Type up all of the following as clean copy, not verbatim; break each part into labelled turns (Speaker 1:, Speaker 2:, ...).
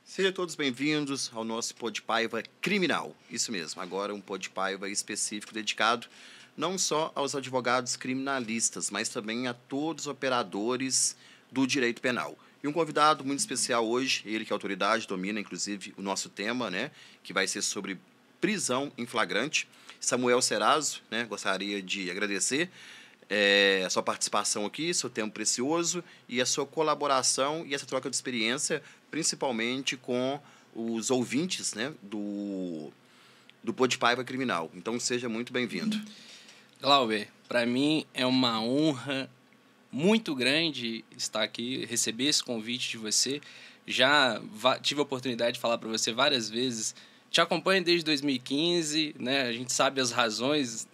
Speaker 1: Sejam todos bem-vindos ao nosso Podpaiva Criminal. Isso mesmo, agora um Podpaiva específico dedicado não só aos advogados criminalistas, mas também a todos os operadores do direito penal. E um convidado muito especial hoje, ele que é autoridade, domina inclusive o nosso tema, né, que vai ser sobre prisão em flagrante. Samuel Serazo, né, gostaria de agradecer a sua participação aqui, seu tempo precioso e a sua colaboração e essa troca de experiência, principalmente com os ouvintes, né, do Podpaiva Criminal. Então, seja muito bem-vindo.
Speaker 2: Glauber, para mim é uma honra muito grande estar aqui, receber esse convite de você. Já tive a oportunidade de falar para você várias vezes. Te acompanho desde 2015, né? A gente sabe as razões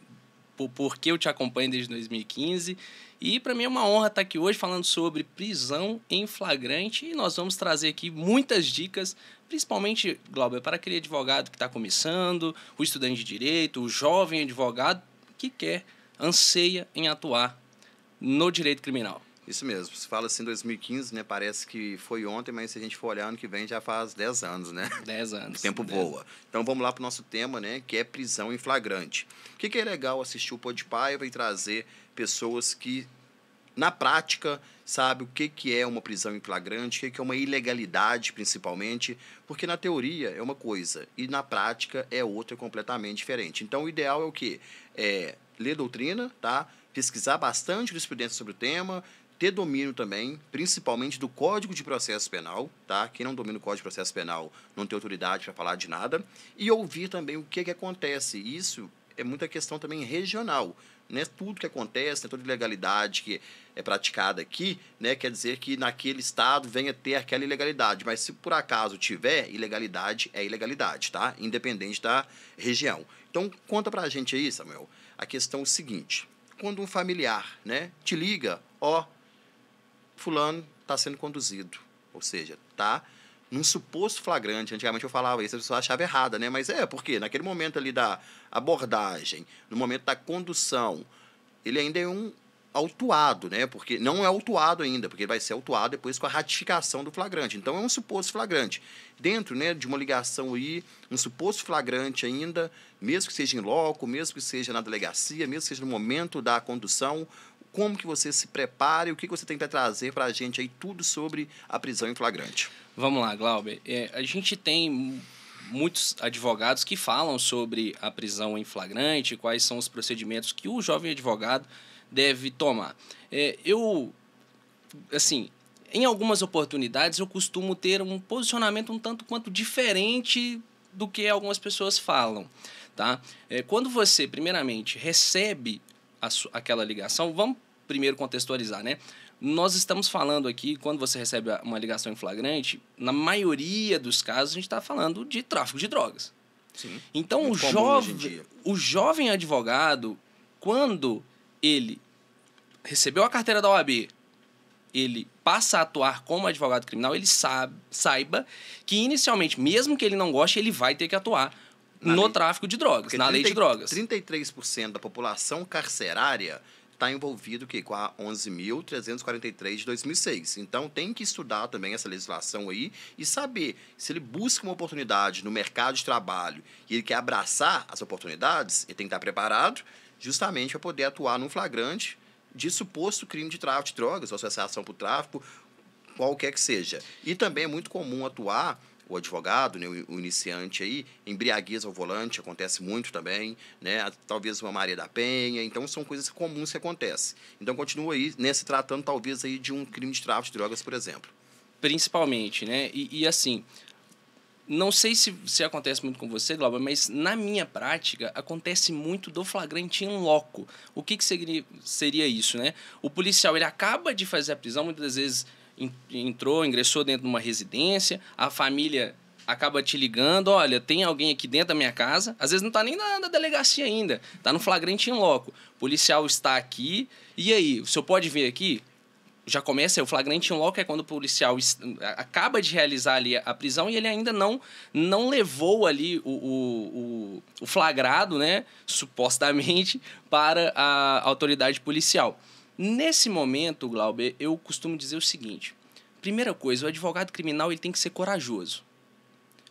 Speaker 2: por que eu te acompanho desde 2015. E para mim é uma honra estar aqui hoje falando sobre prisão em flagrante. E nós vamos trazer aqui muitas dicas, principalmente, Glauber, para aquele advogado que está começando, o estudante de direito, o jovem advogado que anseia em atuar no direito criminal.
Speaker 1: Isso mesmo. Se fala assim 2015, né? Parece que foi ontem, mas se a gente for olhar ano que vem já faz 10 anos, né?
Speaker 2: 10 anos.
Speaker 1: O tempo voa. Então vamos lá para o nosso tema, né? Que é prisão em flagrante. O que é legal assistir o Podpaiva e trazer pessoas que, na prática, sabem o que é uma prisão em flagrante, o que é uma ilegalidade, principalmente, porque na teoria é uma coisa e na prática é outra completamente diferente. Então o ideal é o quê? É ler doutrina, tá? Pesquisar bastante jurisprudência sobre o tema, ter domínio também, principalmente do Código de Processo Penal, tá? Quem não domina o Código de Processo Penal não tem autoridade para falar de nada, e ouvir também o que acontece. Isso é muita questão também regional, né? Tudo que acontece, né? Toda ilegalidade que é praticada aqui, né? Quer dizer que naquele estado venha ter aquela ilegalidade, mas se por acaso tiver, ilegalidade é ilegalidade, tá? Independente da região. Então, conta pra gente aí, Samuel, a questão é o seguinte: quando um familiar, né, te liga, fulano está sendo conduzido, ou seja, está num suposto flagrante. Antigamente eu falava isso, a pessoa achava errada, né? Mas porque naquele momento ali da abordagem, no momento da condução, ele ainda é um autuado, né? Porque não é autuado ainda, porque ele vai ser autuado depois com a ratificação do flagrante. Então é um suposto flagrante. Dentro, né, de uma ligação aí, um suposto flagrante ainda, mesmo que seja em loco, mesmo que seja na delegacia, mesmo que seja no momento da condução, como que você se prepara e o que você tem para trazer para a gente aí tudo sobre a prisão em flagrante.
Speaker 2: Vamos lá, Glauber. A gente tem muitos advogados que falam sobre a prisão em flagrante, quais são os procedimentos que o jovem advogado deve tomar. Em algumas oportunidades eu costumo ter um posicionamento um tanto quanto diferente do que algumas pessoas falam, tá? Quando você, primeiramente, recebe aquela ligação, vamos primeiro contextualizar, né? Nós estamos falando aqui, quando você recebe uma ligação em flagrante, na maioria dos casos a gente está falando de tráfico de drogas.
Speaker 1: Sim.
Speaker 2: Então o jovem advogado, quando ele recebeu a carteira da OAB, ele passa a atuar como advogado criminal, ele saiba que inicialmente, mesmo que ele não goste, ele vai ter que atuar no tráfico de drogas, na lei de drogas.
Speaker 1: 33% da população carcerária está envolvido com a 11.343 de 2006. Então, tem que estudar também essa legislação aí e saber se ele busca uma oportunidade no mercado de trabalho e ele quer abraçar as oportunidades, ele tem que estar preparado justamente para poder atuar num flagrante de suposto crime de tráfico de drogas ou associação para o tráfico, qualquer que seja. E também é muito comum atuar o advogado, né, o iniciante aí, embriaguez ao volante, acontece muito também, né, talvez uma Maria da Penha, então são coisas comuns que acontecem. Então continua aí, né, se tratando talvez aí de um crime de tráfico de drogas, por exemplo.
Speaker 2: Principalmente, né, e assim, não sei se acontece muito com você, Glauber, mas na minha prática acontece muito do flagrante in loco. O que seria isso, né? O policial, ele acaba de fazer a prisão, muitas vezes ingressou dentro de uma residência, a família acaba te ligando, olha, tem alguém aqui dentro da minha casa, às vezes não está nem na delegacia ainda, está no flagrante in loco. O policial está aqui, e aí, o senhor pode vir aqui? Já começa, o flagrante in loco é quando o policial acaba de realizar ali a prisão e ele ainda não levou ali o flagrado, né, supostamente, para a autoridade policial. Nesse momento, Glauber, eu costumo dizer o seguinte: primeira coisa, o advogado criminal ele tem que ser corajoso.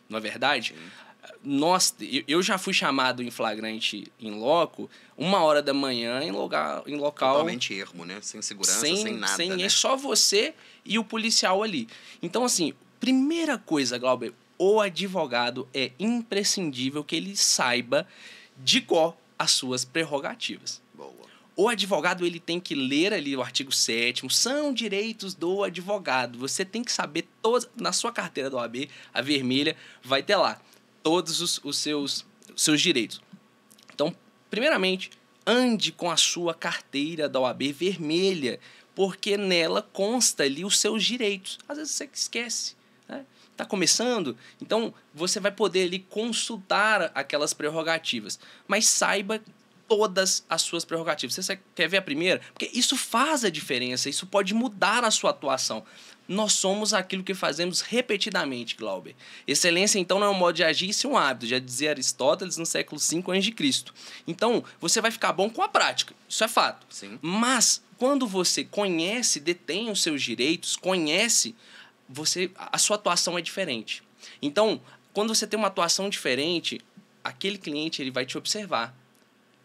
Speaker 2: não é verdade?
Speaker 1: Sim.
Speaker 2: Eu já fui chamado em flagrante em loco 1h da manhã em local...
Speaker 1: Totalmente ermo, né? Sem segurança, sem nada, né?
Speaker 2: É só você e o policial ali. Então, assim, primeira coisa, Glauber, o advogado é imprescindível que ele saiba de cor as suas prerrogativas.
Speaker 1: Boa.
Speaker 2: O advogado ele tem que ler ali o artigo 7º, são direitos do advogado. Você tem que saber todos, na sua carteira da OAB, a vermelha, vai ter lá todos os seus direitos. Então, primeiramente, ande com a sua carteira da OAB vermelha, porque nela consta ali os seus direitos. Às vezes você esquece, né? Está começando, então você vai poder ali consultar aquelas prerrogativas. Mas saiba todas as suas prerrogativas. Você quer ver a primeira? Porque isso faz a diferença, isso pode mudar a sua atuação. Nós somos aquilo que fazemos repetidamente, Glauber. Excelência, então, não é um modo de agir, isso é um hábito, já dizia Aristóteles no século V a.C. Então, você vai ficar bom com a prática, isso é fato.
Speaker 1: Sim.
Speaker 2: Mas, quando você conhece, detém os seus direitos, conhece, a sua atuação é diferente. Então, quando você tem uma atuação diferente, aquele cliente ele vai te observar.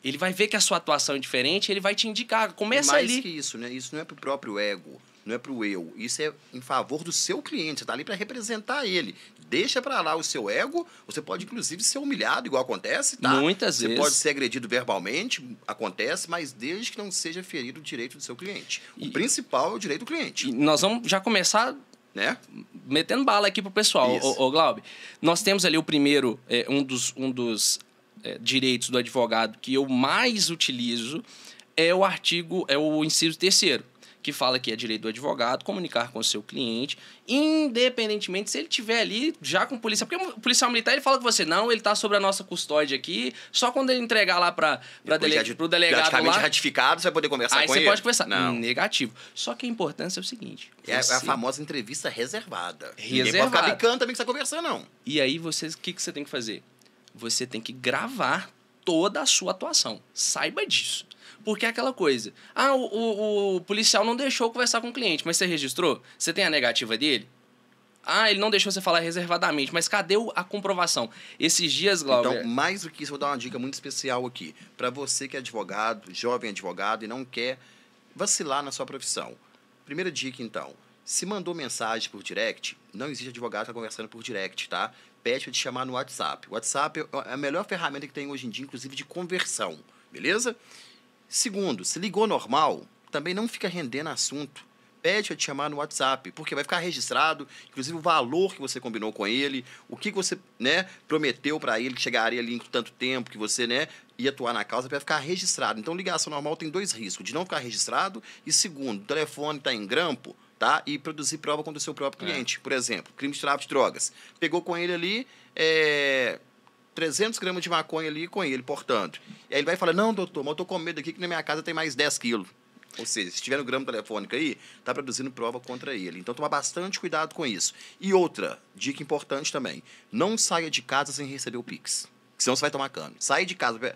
Speaker 2: Ele vai ver que a sua atuação é diferente, ele vai te indicar. Começa
Speaker 1: mais
Speaker 2: ali.
Speaker 1: Mais que isso, né? Isso não é pro próprio ego, não é pro eu. Isso é em favor do seu cliente. Você tá ali para representar ele. Deixa para lá o seu ego. Você pode, inclusive, ser humilhado, igual acontece, tá?
Speaker 2: Muitas vezes.
Speaker 1: Você pode ser agredido verbalmente, acontece, mas desde que não seja ferido o direito do seu cliente. O principal é o direito do cliente.
Speaker 2: E nós vamos já começar...
Speaker 1: Né?
Speaker 2: Metendo bala aqui pro pessoal, ô Glauber. Nós temos ali o primeiro, um dos direitos do advogado que eu mais utilizo é o inciso 3º, que fala que é direito do advogado comunicar com o seu cliente, independentemente se ele estiver ali já com polícia. Porque o policial militar ele fala com você, não, ele está sob a nossa custódia aqui, só quando ele entregar lá pro delegado
Speaker 1: praticamente
Speaker 2: lá,
Speaker 1: ratificado, você vai poder conversar com ele.
Speaker 2: Aí você pode conversar.
Speaker 1: Não.
Speaker 2: Negativo. Só que a importância é o seguinte...
Speaker 1: É a famosa entrevista reservada. Ninguém pode
Speaker 2: Reservada.
Speaker 1: ficar bicando também que você está conversando, não.
Speaker 2: E aí, o que você tem que fazer? Você tem que gravar toda a sua atuação. Saiba disso. Porque é aquela coisa. Ah, o policial não deixou conversar com o cliente, mas você registrou? Você tem a negativa dele? Ah, ele não deixou você falar reservadamente, mas cadê a comprovação? Esses dias, Glauber...
Speaker 1: Então, mais do que isso, eu vou dar uma dica muito especial aqui. Para você que é advogado, jovem advogado, e não quer vacilar na sua profissão. Primeira dica, então. Se mandou mensagem por direct, não existe advogado que está conversando por direct, tá? Pede para te chamar no WhatsApp. O WhatsApp é a melhor ferramenta que tem hoje em dia, inclusive de conversão, beleza? Segundo, se ligou normal, também não fica rendendo assunto. Pede para te chamar no WhatsApp, porque vai ficar registrado, inclusive o valor que você combinou com ele, o que você, né, prometeu para ele que chegaria ali em tanto tempo, que você, né, ia atuar na causa, vai ficar registrado. Então, ligação normal tem 2 riscos, de não ficar registrado e, segundo, o telefone está em grampo, tá? E produzir prova contra o seu próprio cliente. Por exemplo, crime de tráfico de drogas. Pegou com ele ali 300 gramas de maconha ali com ele, portanto. E aí ele vai falar, não, doutor, mas eu tô com medo aqui que na minha casa tem mais 10 quilos. Ou seja, se tiver no grama telefônico aí, tá produzindo prova contra ele. Então, toma bastante cuidado com isso. E outra dica importante também, não saia de casa sem receber o Pix. Senão você vai tomar cano. Sai de casa,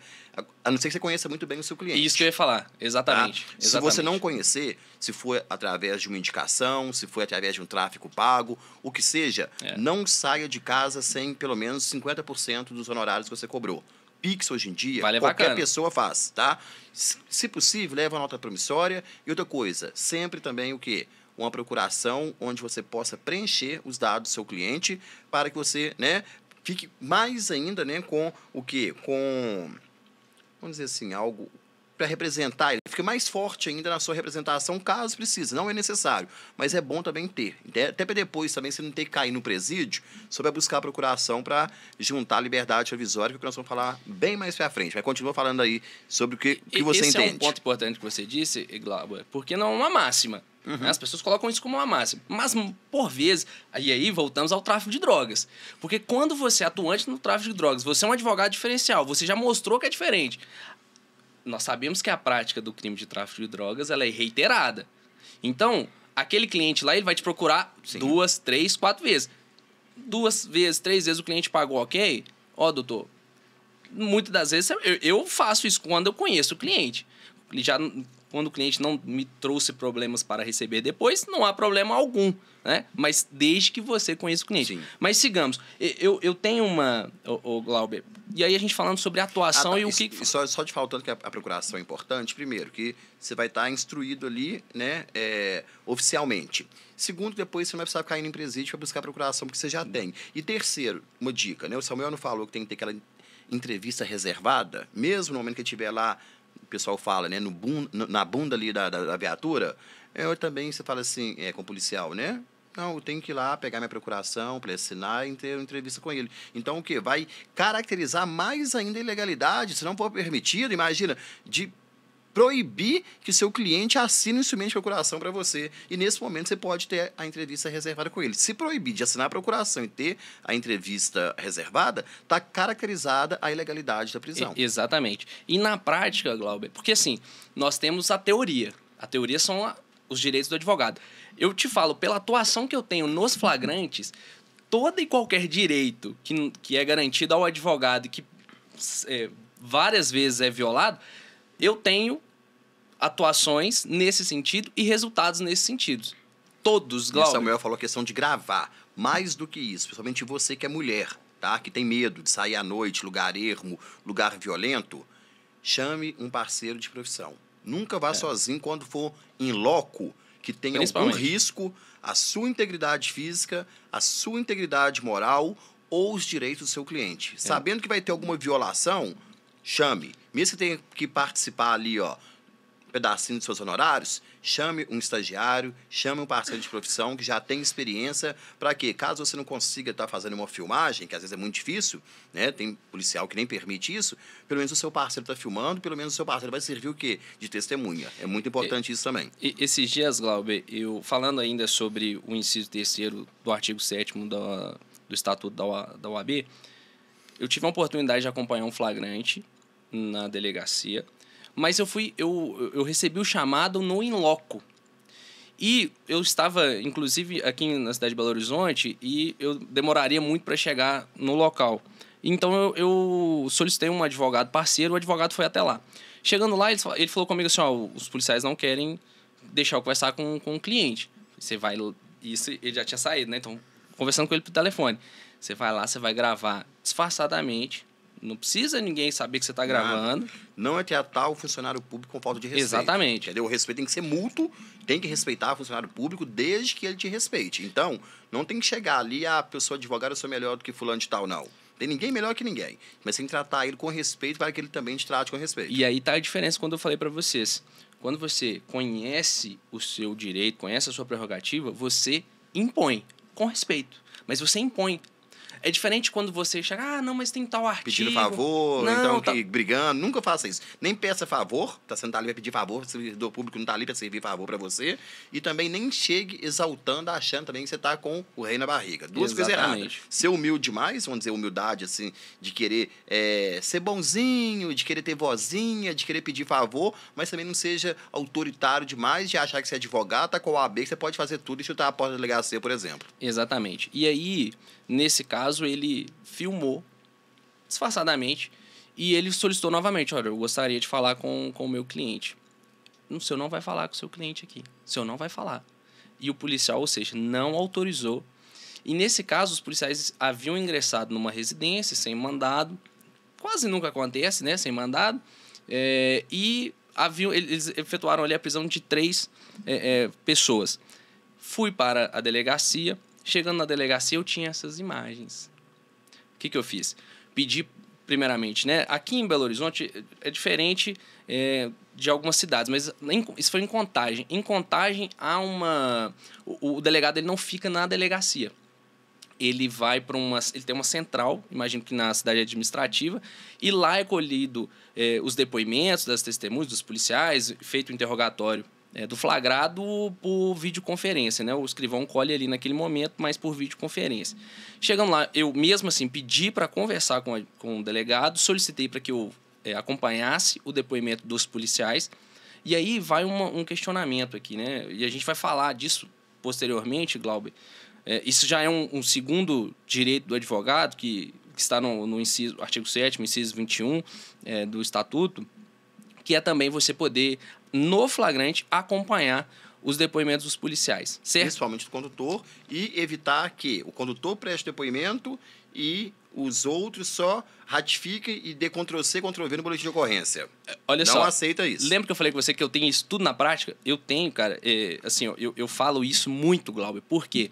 Speaker 1: a não ser que você conheça muito bem o seu cliente.
Speaker 2: Isso que eu ia falar, exatamente.
Speaker 1: Tá? Se você não conhecer, se for através de uma indicação, se for através de um tráfego pago, o que seja, não saia de casa sem pelo menos 50% dos honorários que você cobrou. Pix hoje em dia, qualquer pessoa faz, tá? Se possível, leva uma nota promissória. E outra coisa, sempre também o quê? Uma procuração onde você possa preencher os dados do seu cliente para que você, né, fique mais ainda, né, com o quê? Com, vamos dizer assim, algo para representar ele. Fica mais forte ainda na sua representação, caso precise. Não é necessário, mas é bom também ter. Até para depois também você não ter que cair no presídio, só vai buscar a procuração para juntar a liberdade provisória, que nós vamos falar bem mais para frente. Mas continua falando aí sobre o que você entende.
Speaker 2: Esse é um ponto importante que você disse, Glauber, porque não é uma máxima. Uhum. As pessoas colocam isso como uma máxima. Mas, por vezes, aí voltamos ao tráfico de drogas. Porque quando você é atuante no tráfico de drogas, você é um advogado diferencial, você já mostrou que é diferente. Nós sabemos que a prática do crime de tráfico de drogas ela é reiterada. Então, aquele cliente lá, ele vai te procurar 2, 3, 4 vezes. 2 vezes, 3 vezes o cliente pagou, ok? Ó, doutor, muitas das vezes eu faço isso quando eu conheço o cliente. Ele já quando o cliente não me trouxe problemas para receber depois, não há problema algum, né? Mas desde que você conheça o cliente.
Speaker 1: Sim.
Speaker 2: Mas sigamos. Eu tenho uma, o Glauber, e aí a gente falando sobre atuação e o que...
Speaker 1: Só te faltando que a procuração é importante. Primeiro, que você vai estar instruído ali, né, oficialmente. Segundo, depois você não vai precisar ficar indo em presídio para buscar a procuração, porque você já tem. E terceiro, uma dica, né? O Samuel não falou que tem que ter aquela entrevista reservada, mesmo no momento que estiver lá, o pessoal fala, né, na bunda ali da viatura, eu também, você fala assim, com o policial, né? Não, eu tenho que ir lá pegar minha procuração para assinar e ter uma entrevista com ele. Então, o quê? Vai caracterizar mais ainda a ilegalidade, se não for permitido, imagina, de proibir que seu cliente assine um instrumento de procuração para você. E, nesse momento, você pode ter a entrevista reservada com ele. Se proibir de assinar a procuração e ter a entrevista reservada, está caracterizada a ilegalidade da prisão.
Speaker 2: Exatamente. E, na prática, Glauber, porque, assim, nós temos a teoria. A teoria são os direitos do advogado. Eu te falo, pela atuação que eu tenho nos flagrantes, todo e qualquer direito que é garantido ao advogado e que várias vezes é violado, eu tenho atuações nesse sentido e resultados nesse sentido. Todos, Glauber.
Speaker 1: O Samuel falou a questão de gravar. Mais do que isso, principalmente você que é mulher, tá? Que tem medo de sair à noite, lugar ermo, lugar violento, chame um parceiro de profissão. Nunca vá sozinho quando for em loco que tenha algum risco à sua integridade física, à sua integridade moral ou os direitos do seu cliente. Sabendo que vai ter alguma violação, chame. Mesmo que tenha que participar ali, um pedacinho dos seus honorários, chame um estagiário, chame um parceiro de profissão que já tem experiência para quê? Caso você não consiga estar fazendo uma filmagem, que às vezes é muito difícil, né? Tem policial que nem permite isso, pelo menos o seu parceiro está filmando, pelo menos o seu parceiro vai servir o quê? De testemunha. É muito importante isso também.
Speaker 2: Esses dias, Glauber, eu falando ainda sobre o inciso 3º do artigo 7º do Estatuto da OAB, eu tive a oportunidade de acompanhar um flagrante na delegacia, mas eu recebi o chamado no in loco. E eu estava, inclusive, aqui na cidade de Belo Horizonte e eu demoraria muito para chegar no local. Então, eu solicitei um advogado parceiro, o advogado foi até lá. Chegando lá, ele falou comigo assim, os policiais não querem deixar eu conversar com o cliente. Você vai... Isso, ele já tinha saído, né? Então, conversando com ele por telefone. Você vai lá, você vai gravar disfarçadamente. Não precisa ninguém saber que você está gravando.
Speaker 1: Não é tratar o funcionário público com falta de respeito.
Speaker 2: Exatamente.
Speaker 1: Entendeu? O respeito tem que ser mútuo, tem que respeitar o funcionário público desde que ele te respeite. Então, não tem que chegar ali, a pessoa advogada, eu sou melhor do que fulano de tal, não. Tem ninguém melhor que ninguém. Mas tem que tratar ele com respeito para que ele também te trate com respeito.
Speaker 2: E aí tá a diferença quando eu falei para vocês. Quando você conhece o seu direito, conhece a sua prerrogativa, você impõe com respeito. Mas você impõe. É diferente quando você chega, não, mas tem tal artigo.
Speaker 1: Pedindo favor,
Speaker 2: não,
Speaker 1: então brigando. Nunca faça isso. Nem peça favor, você não está ali para pedir favor, o servidor público não está ali para servir favor para você. E também nem chegue exaltando, achando também que você está com o rei na barriga. Duas coisas erradas. Ser humilde demais, vamos dizer, humildade, assim, de querer ser bonzinho, de querer ter vozinha, de querer pedir favor, mas também não seja autoritário demais, de achar que você é advogado, tá com o OAB, que você pode fazer tudo e chutar a porta da delegacia, por exemplo.
Speaker 2: Exatamente. E aí, nesse caso, ele filmou disfarçadamente e ele solicitou novamente, olha, eu gostaria de falar com o meu cliente. O senhor não vai falar com o seu cliente aqui. O senhor não vai falar. E o policial, ou seja, não autorizou. E nesse caso, os policiais haviam ingressado numa residência sem mandado. Quase nunca acontece, né? Sem mandado. E eles efetuaram ali a prisão de 3 pessoas. Fui para a delegacia. Chegando na delegacia, eu tinha essas imagens. O que eu fiz? Pedi, primeiramente, né? Aqui em Belo Horizonte é diferente de algumas cidades, mas isso foi em Contagem. Em Contagem, o delegado ele não fica na delegacia. Ele vai para ele tem uma central, imagino que na cidade administrativa, e lá é colhido os depoimentos das testemunhas, dos policiais, feito o interrogatório do flagrado por videoconferência, né? O escrivão colhe ali naquele momento, mas por videoconferência. Chegando lá, eu mesmo assim pedi para conversar com o delegado, solicitei para que eu acompanhasse o depoimento dos policiais, e aí vai um questionamento aqui, né? E a gente vai falar disso posteriormente, Glauber. Isso já é um segundo direito do advogado, que está no inciso, artigo 7º, inciso 21 do Estatuto, que é também você poder, no flagrante, acompanhar os depoimentos dos policiais, certo?
Speaker 1: Principalmente do condutor, e evitar que o condutor preste depoimento e os outros só ratifiquem e dê Ctrl+C, Ctrl+V no boletim de ocorrência.
Speaker 2: Olha
Speaker 1: Não
Speaker 2: só,
Speaker 1: aceita isso.
Speaker 2: lembra que eu falei com você que eu tenho isso tudo na prática? Eu tenho, cara. Assim, eu falo isso muito, Glauber. Por quê?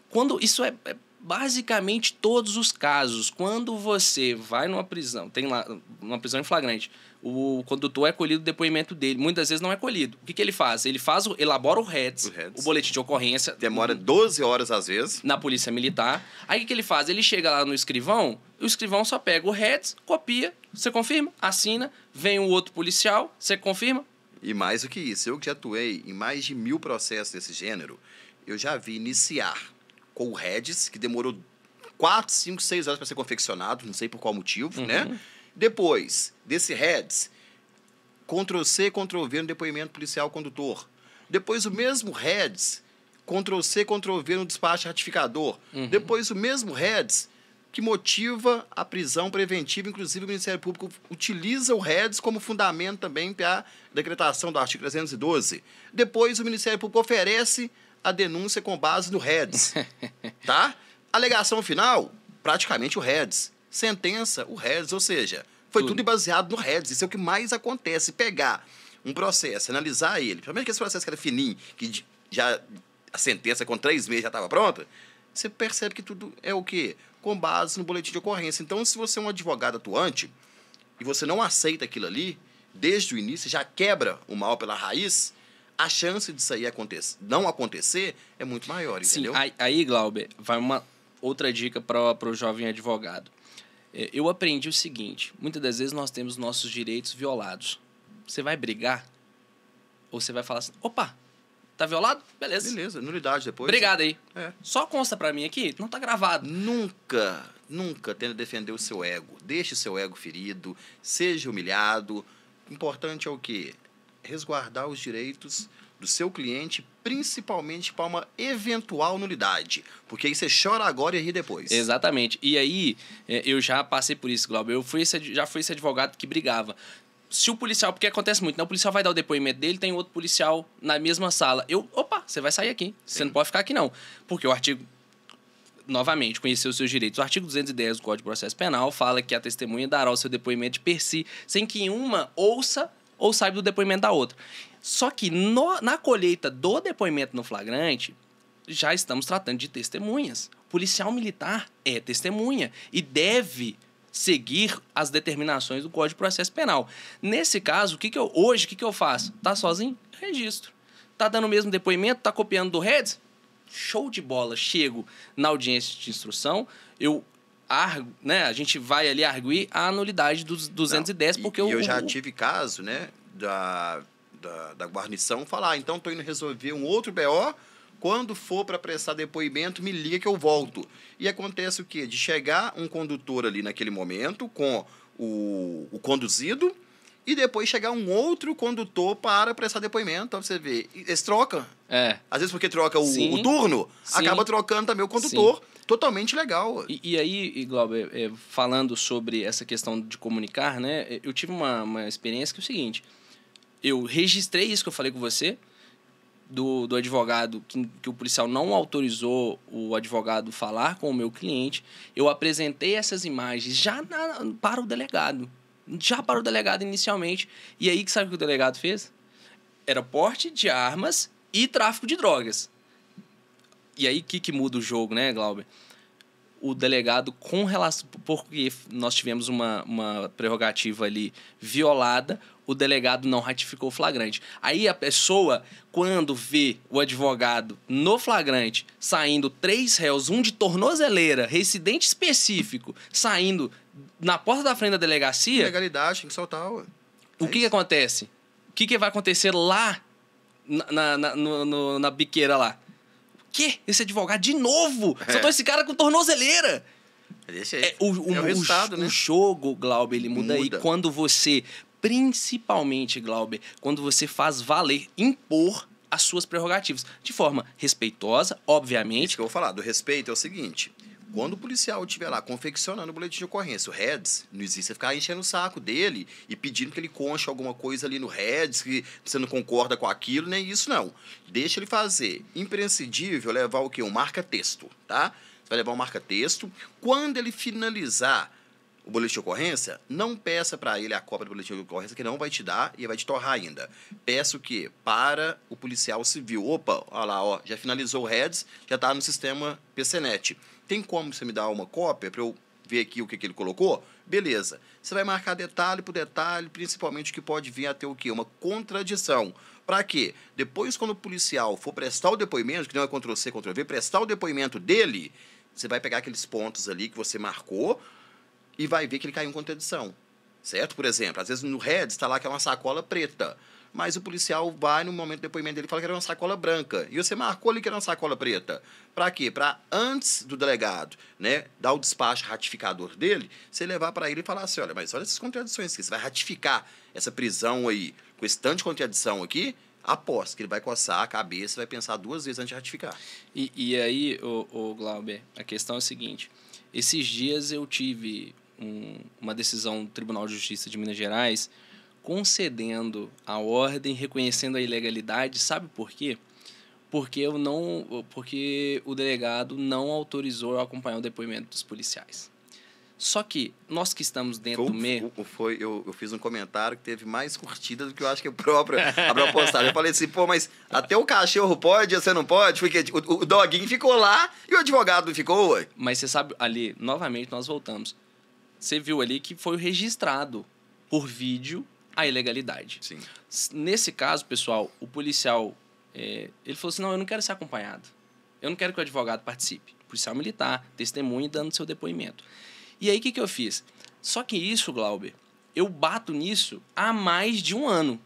Speaker 2: Quando isso é basicamente todos os casos. Quando você vai numa prisão, tem lá uma prisão em flagrante, o condutor é colhido o depoimento dele. Muitas vezes não é colhido. O que ele faz? Ele elabora o REDS, o boletim de ocorrência.
Speaker 1: Demora 12 horas às vezes.
Speaker 2: Na polícia militar. Aí o que ele faz? Ele chega lá no escrivão, o escrivão só pega o REDS, copia, você confirma, assina, vem um outro policial, você confirma.
Speaker 1: E mais do que isso, eu que já atuei em mais de 1000 processos desse gênero, eu já vi iniciar com o REDS, que demorou 4, 5, 6 horas para ser confeccionado, não sei por qual motivo, né? Depois desse REDS, Ctrl+C, Ctrl+V no depoimento policial condutor. Depois o mesmo REDS, Ctrl+C, Ctrl+V no despacho ratificador. Depois o mesmo REDS que motiva a prisão preventiva, inclusive o Ministério Público utiliza o REDS como fundamento também para a decretação do artigo 312. Depois o Ministério Público oferece a denúncia com base no REDS. Tá? Alegação final, praticamente o REDS. Sentença, o REDS, ou seja, foi tudo baseado no REDS. Isso é o que mais acontece, pegar um processo, analisar ele, principalmente que esse processo que era fininho, que já a sentença com 3 meses já estava pronta, você percebe que tudo é o quê? Com base no boletim de ocorrência. Então, se você é um advogado atuante e você não aceita aquilo ali, desde o início, já quebra o mal pela raiz, a chance disso aí não acontecer é muito maior, entendeu?
Speaker 2: Sim, aí, Glauber, vai uma outra dica para o jovem advogado. Eu aprendi o seguinte, muitas das vezes nós temos nossos direitos violados. Você vai brigar? Ou você vai falar assim, opa, tá violado? Beleza.
Speaker 1: Beleza, nulidade depois.
Speaker 2: Obrigado aí.
Speaker 1: É.
Speaker 2: Só consta pra mim aqui, não tá gravado.
Speaker 1: Nunca tenta defender o seu ego. Deixe o seu ego ferido, seja humilhado. O importante é o quê? Resguardar os direitos do seu cliente, principalmente para uma eventual nulidade. Porque aí você chora agora e ri depois.
Speaker 2: Exatamente. E aí, eu já passei por isso, Glauber. Já fui esse advogado que brigava. Se o policial, porque acontece muito, né? O policial vai dar o depoimento dele, tem outro policial na mesma sala. Opa, você vai sair aqui. Você não pode ficar aqui, não. Porque o artigo, novamente, conhecer os seus direitos. O artigo 210 do Código de Processo Penal fala que a testemunha dará o seu depoimento de per si, sem que uma ouça ou saiba do depoimento da outra. Só que na colheita do depoimento no flagrante, já estamos tratando de testemunhas. O policial militar é testemunha e deve seguir as determinações do Código de Processo Penal. Nesse caso, o que eu faço? Tá sozinho? Registro. Tá dando o mesmo depoimento? Tá copiando do REDS? Show de bola. Chego na audiência de instrução, a gente vai ali arguir a anulidade dos 210, porque
Speaker 1: eu já tive caso, né, da guarnição falar, então estou indo resolver um outro BO, quando for para prestar depoimento, me liga que eu volto. E acontece o quê? De chegar um condutor ali naquele momento com o conduzido e depois chegar um outro condutor para prestar depoimento. Então você vê, eles trocam. Às vezes porque troca o turno, acaba trocando também o condutor. Sim. Totalmente legal.
Speaker 2: E aí, Glauber, falando sobre essa questão de comunicar, né? Eu tive uma experiência que é o seguinte, eu registrei isso que eu falei com você, do advogado, que o policial não autorizou o advogado falar com o meu cliente, eu apresentei essas imagens para o delegado. Já para o delegado inicialmente. E aí, sabe o que o delegado fez? Era porte de armas e tráfico de drogas. E aí, o que muda o jogo, né, Glauber? O delegado, com relação... Porque nós tivemos uma prerrogativa ali violada, o delegado não ratificou o flagrante. Aí a pessoa, quando vê o advogado no flagrante saindo 3 réus, um de tornozeleira, reincidente específico, saindo na porta da frente da delegacia...
Speaker 1: Legalidade, tem que soltar.
Speaker 2: O que acontece? O que vai acontecer lá na biqueira lá? Que? Esse advogado de novo? Soltou esse cara com tornozeleira.
Speaker 1: O resultado, né?
Speaker 2: O jogo, Glauber, ele muda aí quando você, principalmente, Glauber, quando você faz valer, impor as suas prerrogativas. De forma respeitosa, obviamente.
Speaker 1: Isso que eu vou falar, do respeito é o seguinte, Quando o policial estiver lá confeccionando o boletim de ocorrência, o REDS, não existe você ficar enchendo o saco dele e pedindo que ele conche alguma coisa ali no REDS, que você não concorda com aquilo, nem isso não. Deixa ele fazer. Imprescindível levar o quê? Um marca-texto, tá? Você vai levar um marca-texto. Quando ele finalizar o boletim de ocorrência, não peça para ele a cópia do boletim de ocorrência, que não vai te dar e vai te torrar ainda. Peça o quê? Para o policial civil. Opa, olha lá, ó, já finalizou o REDS, já está no sistema PCNet. Tem como você me dar uma cópia para eu ver aqui o que ele colocou? Beleza. Você vai marcar detalhe por detalhe, principalmente o que pode vir a ter o quê? Uma contradição. Para quê? Depois, quando o policial for prestar o depoimento, que não é Ctrl-C, Ctrl-V, prestar o depoimento dele, você vai pegar aqueles pontos ali que você marcou e vai ver que ele caiu em contradição, certo? Por exemplo, às vezes no REDS está lá que é uma sacola preta, mas o policial vai no momento do depoimento dele e fala que era uma sacola branca, e você marcou ali que era uma sacola preta. Para quê? Para antes do delegado, né, dar o despacho ratificador dele, você levar para ele e falar assim, olha, mas olha essas contradições aqui, você vai ratificar essa prisão aí com esse tanto de contradição aqui, aposto que ele vai coçar a cabeça e vai pensar 2 vezes antes de ratificar.
Speaker 2: E aí, o Glauber, a questão é a seguinte, esses dias eu tive uma decisão do Tribunal de Justiça de Minas Gerais concedendo a ordem, reconhecendo a ilegalidade. Sabe por quê? Porque o delegado não autorizou eu acompanhar o depoimento dos policiais. Só que nós que estamos dentro do meio...
Speaker 1: Eu fiz um comentário que teve mais curtida do que eu acho que a própria postagem. Eu falei assim, pô, mas até o cachorro pode, você não pode? Porque o doguinho ficou lá e o advogado não ficou, ué.
Speaker 2: Mas você sabe, ali, novamente, nós voltamos. Você viu ali que foi registrado por vídeo a ilegalidade.
Speaker 1: Sim.
Speaker 2: Nesse caso, pessoal, o policial, ele falou assim, não, eu não quero ser acompanhado. Eu não quero que o advogado participe. Policial militar, testemunha dando seu depoimento. E aí, o que eu fiz? Só que isso, Glauber, eu bato nisso há mais de um ano.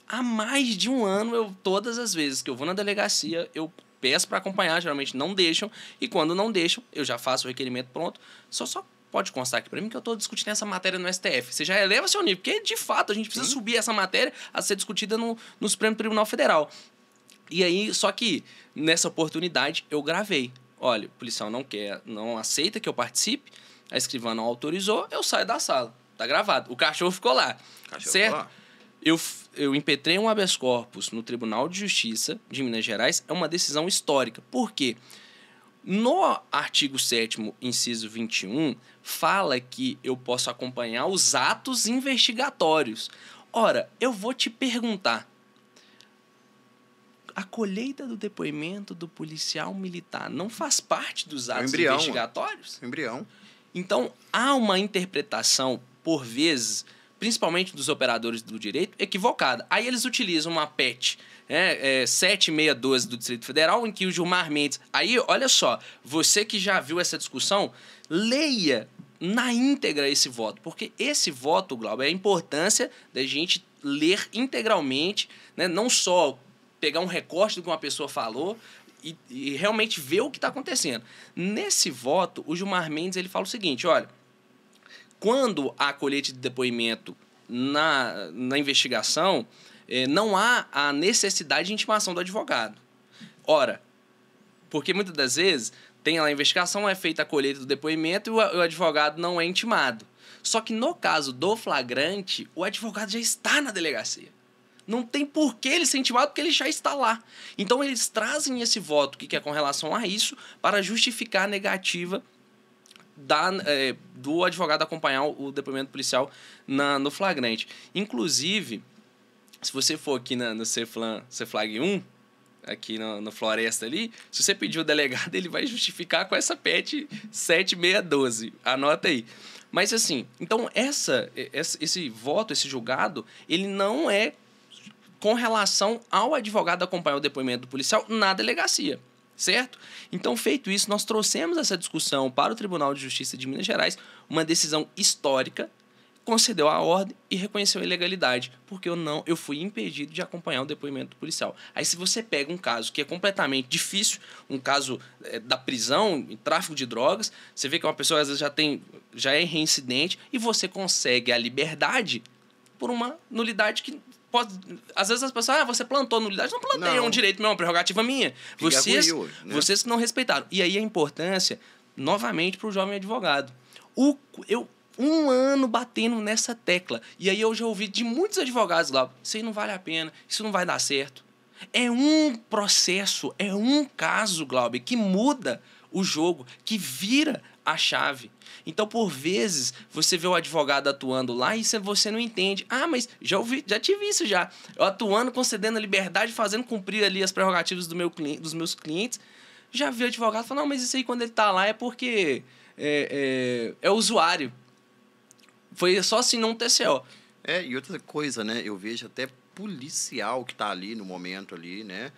Speaker 2: Há mais de um ano, todas as vezes que eu vou na delegacia, eu peço para acompanhar, geralmente não deixam, e quando não deixam, eu já faço o requerimento pronto. Só pode constar aqui para mim que eu estou discutindo essa matéria no STF. Você já eleva seu nível, porque, de fato, a gente precisa subir essa matéria a ser discutida no Supremo Tribunal Federal. E aí, só que, nessa oportunidade, eu gravei. Olha, o policial não aceita que eu participe, a escrivã não autorizou, eu saio da sala. Tá gravado. O cachorro ficou lá. Certo? Ficou lá. Eu impetrei um habeas corpus no Tribunal de Justiça de Minas Gerais. É uma decisão histórica. Por quê? No artigo 7º, inciso 21, fala que eu posso acompanhar os atos investigatórios. Ora, eu vou te perguntar. A colheita do depoimento do policial militar não faz parte dos atos investigatórios?
Speaker 1: Embrião.
Speaker 2: Então, há uma interpretação, por vezes, principalmente dos operadores do direito, equivocada. Aí eles utilizam uma PET 7612 do Distrito Federal, em que o Gilmar Mendes... Aí, olha só, você que já viu essa discussão, leia na íntegra esse voto, porque esse voto, Glauber, é a importância da gente ler integralmente, né? Não só pegar um recorte do que uma pessoa falou e realmente ver o que está acontecendo. Nesse voto, o Gilmar Mendes ele fala o seguinte, olha, quando há colheita de depoimento na investigação, não há a necessidade de intimação do advogado. Ora, porque muitas das vezes tem lá a investigação, é feita a colheita do depoimento e o advogado não é intimado. Só que no caso do flagrante, o advogado já está na delegacia. Não tem por que ele ser intimado, porque ele já está lá. Então, eles trazem esse voto que é com relação a isso para justificar a negativa do advogado acompanhar o depoimento policial no flagrante. Inclusive, se você for aqui no CFLAG 1, aqui no Floresta ali, se você pedir o delegado, ele vai justificar com essa PET 7612. Anota aí. Mas, assim, então, esse voto, esse julgado, ele não é com relação ao advogado acompanhar o depoimento do policial na delegacia, certo? Então, feito isso, nós trouxemos essa discussão para o Tribunal de Justiça de Minas Gerais, uma decisão histórica, concedeu a ordem e reconheceu a ilegalidade, porque eu fui impedido de acompanhar o depoimento do policial. Aí, se você pega um caso que é completamente difícil, um caso da prisão, tráfico de drogas, você vê que uma pessoa às vezes já é reincidente e você consegue a liberdade por uma nulidade que às vezes as pessoas, você plantou nulidade. Não plantei, é um direito meu, é uma prerrogativa minha. Vocês que não respeitaram. E aí a importância novamente para o jovem advogado. Eu 1 ano batendo nessa tecla. E aí eu já ouvi de muitos advogados lá, isso aí não vale a pena, isso não vai dar certo. É um processo, é um caso, Glauber, que muda o jogo, que vira a chave. Então, por vezes, você vê o advogado atuando lá e você não entende. Ah, mas já tive isso já. Eu atuando, concedendo a liberdade, fazendo cumprir ali as prerrogativas dos meus clientes. Já vi o advogado falando, não, mas isso aí quando ele está lá é porque é usuário. Foi só assinar um TCO.
Speaker 1: E outra coisa, né? Eu vejo até policial que está ali no momento ali, né?